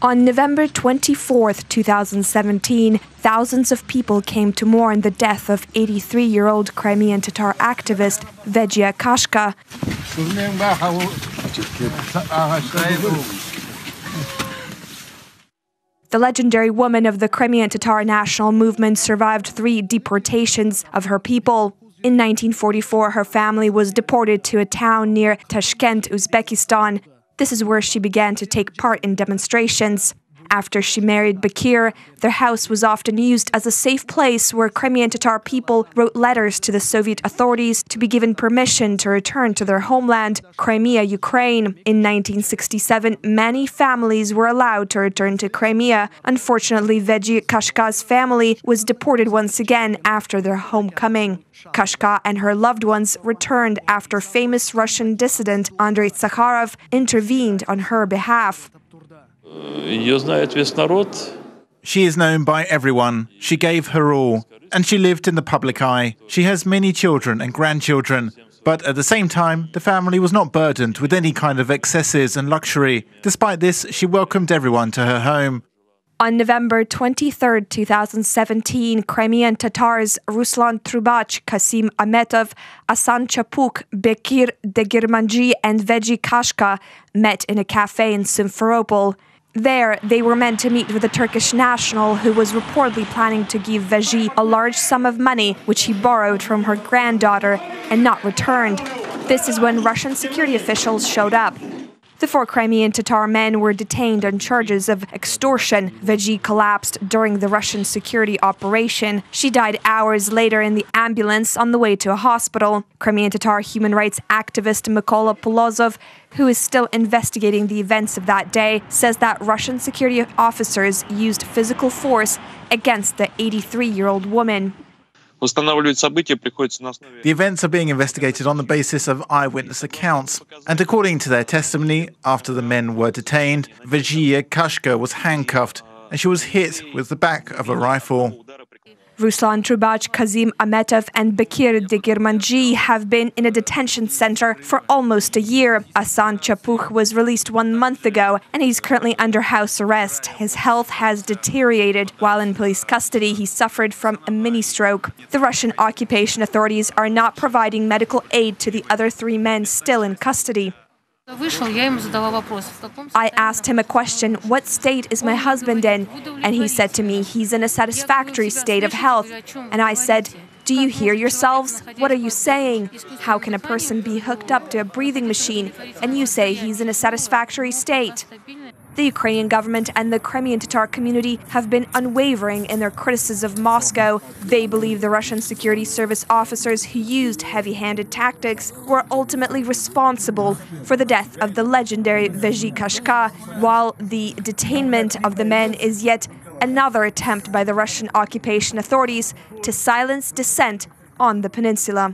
On November 24, 2017, thousands of people came to mourn the death of 83-year-old Crimean Tatar activist Vedzhie Kashka. The legendary woman of the Crimean Tatar national movement survived 3 deportations of her people. In 1944, her family was deported to a town near Tashkent, Uzbekistan. This is where she began to take part in demonstrations. After she married Bakir, their house was often used as a safe place where Crimean Tatar people wrote letters to the Soviet authorities to be given permission to return to their homeland, Crimea, Ukraine. In 1967, many families were allowed to return to Crimea. Unfortunately, Vedzhie Kashka's family was deported once again after their homecoming. Kashka and her loved ones returned after famous Russian dissident Andrei Sakharov intervened on her behalf. She is known by everyone. She gave her all, and she lived in the public eye. She has many children and grandchildren, but at the same time, the family was not burdened with any kind of excesses and luxury. Despite this, she welcomed everyone to her home. On November 23, 2017, Crimean Tatars Ruslan Trubach, Kasim Ametov, Asan Chapuk, Bekir Degirmanji and Vedzhie Kashka met in a cafe in Simferopol. There, they were meant to meet with a Turkish national who was reportedly planning to give Vedzhie a large sum of money, which he borrowed from her granddaughter and not returned. This is when Russian security officials showed up. The 4 Crimean Tatar men were detained on charges of extortion. Vedzhie collapsed during the Russian security operation. She died hours later in the ambulance on the way to a hospital. Crimean Tatar human rights activist Mykola Polozov, who is still investigating the events of that day, says that Russian security officers used physical force against the 83-year-old woman. The events are being investigated on the basis of eyewitness accounts, and according to their testimony, after the men were detained, Vedzhie Kashka was handcuffed and she was hit with the back of a rifle. Ruslan Trubach, Kazim Ametov and Bekir Degirmanji have been in a detention center for almost a year. Asan Chapuk was released 1 month ago and he's currently under house arrest. His health has deteriorated. While in police custody, he suffered from a mini-stroke. The Russian occupation authorities are not providing medical aid to the other 3 men still in custody. I asked him a question, what state is my husband in? And he said to me, he's in a satisfactory state of health. And I said, do you hear yourselves? What are you saying? How can a person be hooked up to a breathing machine and you say he's in a satisfactory state? The Ukrainian government and the Crimean Tatar community have been unwavering in their criticism of Moscow. They believe the Russian security service officers who used heavy-handed tactics were ultimately responsible for the death of the legendary Vedzhie Kashka, while the detainment of the men is yet another attempt by the Russian occupation authorities to silence dissent on the peninsula.